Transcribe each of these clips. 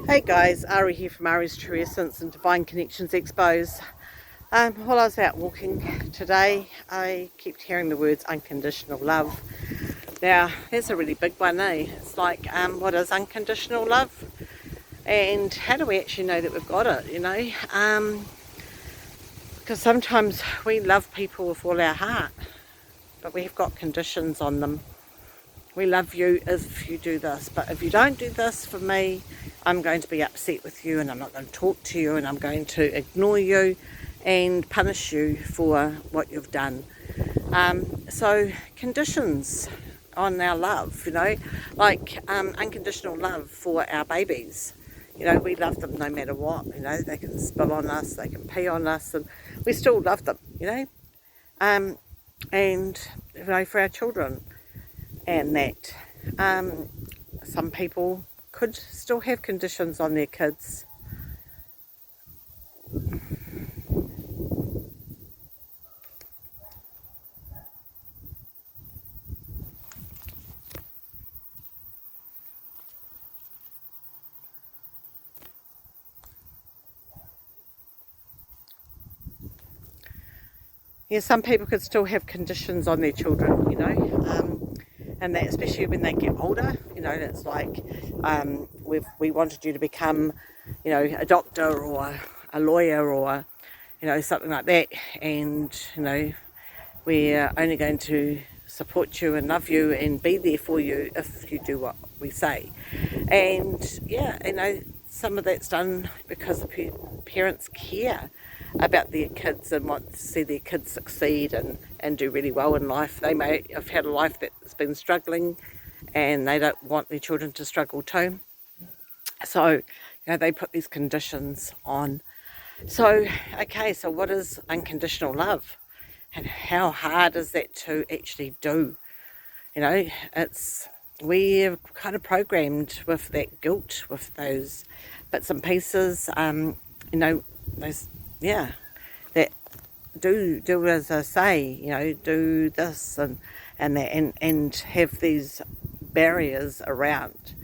Hey guys, Ari here from Ari's True Essence and Divine Connections Expos. While I was out walking today, I kept hearing the words unconditional love. Now, that's a really big one, eh? It's like, what is unconditional love? And how do we actually know that we've got it, Because sometimes we love people with all our heart, but we've got conditions on them. We love you if you do this, but if you don't do this for me, I'm going to be upset with you and I'm not going to talk to you and I'm going to ignore you and punish you for what you've done. So conditions on our love, like unconditional love for our babies. We love them no matter what, they can spill on us, they can pee on us, and we still love them, and, for our children. And that some people could still have conditions on their kids. Yeah, some people could still have conditions on their children, and that especially when they get older, it's like we wanted you to become, a doctor or a lawyer or, something like that, and, we're only going to support you and love you and be there for you if you do what we say. And some of that's done because the parents care about their kids and want to see their kids succeed and do really well in life. They may have had a life that's been struggling and they don't want their children to struggle too. So, they put these conditions on. So what is unconditional love? And how hard is that to actually do? We're kind of programmed with that guilt, with those bits and pieces, that do as I say, do this and that, and have these barriers around.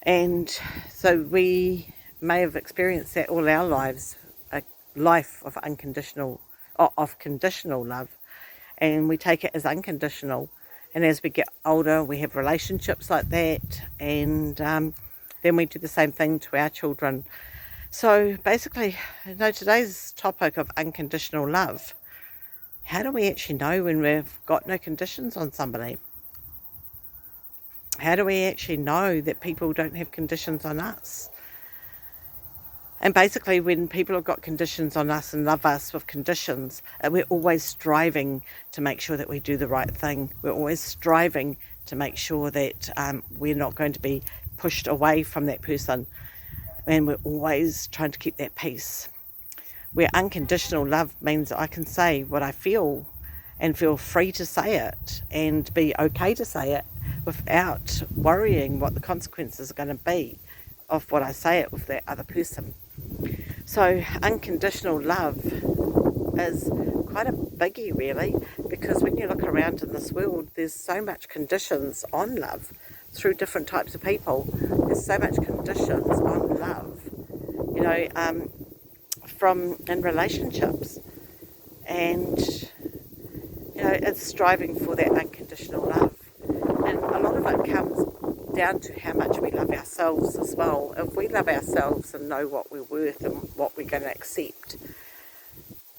And so we may have experienced that all our lives, a life of conditional love, and we take it as unconditional. And as we get older, we have relationships like that, and then we do the same thing to our children. So basically, today's topic of unconditional love, how do we actually know when we've got no conditions on somebody? How do we actually know that people don't have conditions on us? And basically, when people have got conditions on us and love us with conditions, we're always striving to make sure that we do the right thing. We're always striving to make sure that we're not going to be pushed away from that person. And we're always trying to keep that peace. Where unconditional love means I can say what I feel and feel free to say it and be okay to say it without worrying what the consequences are going to be of what I say it with that other person. So unconditional love is quite a biggie, really, because when you look around in this world, there's so much conditions on love through different types of people. There's so much conditions on love, from in relationships, and it's striving for that unconditional love. And a lot of it comes down to how much we love ourselves as well. If we love ourselves and know what we're worth and what we're going to accept,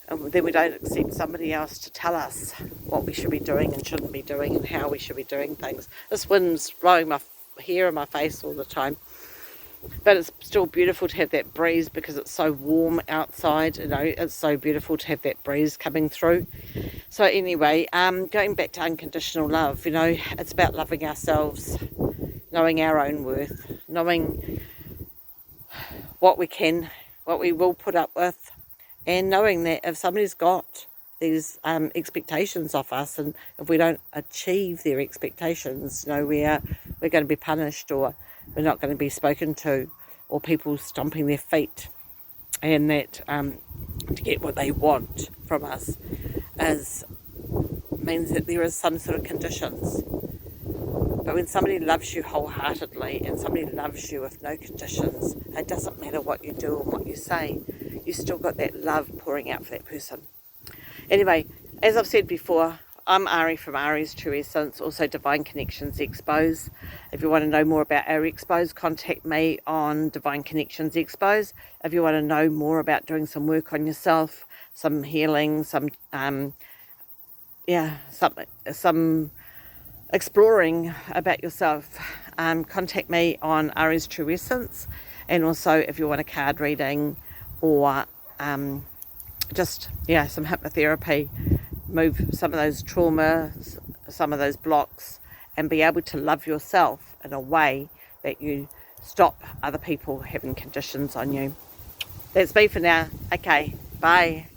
and then we don't accept somebody else to tell us what we should be doing and shouldn't be doing and how we should be doing things. This wind's blowing my hair in my face all the time, but it's still beautiful to have that breeze because it's so warm outside. It's so beautiful to have that breeze coming through. So anyway, going back to unconditional love, it's about loving ourselves, knowing our own worth, knowing what we will put up with, and knowing that if somebody's got these expectations of us, and if we don't achieve their expectations, we're going to be punished, or we're not going to be spoken to, or people stomping their feet, and that to get what they want from us means that there is some sort of conditions. But when somebody loves you wholeheartedly and somebody loves you with no conditions, it doesn't matter what you do and what you say, you still got that love pouring out for that person. Anyway, as I've said before, I'm Ari from Ari's True Essence, also Divine Connections Expos. If you want to know more about our expos, contact me on Divine Connections Expos. If you want to know more about doing some work on yourself, some healing, some exploring about yourself, contact me on Ari's True Essence. And also if you want a card reading or just some hypnotherapy, move some of those traumas, some of those blocks, and be able to love yourself in a way that you stop other people having conditions on you. That's me for now. Okay, bye.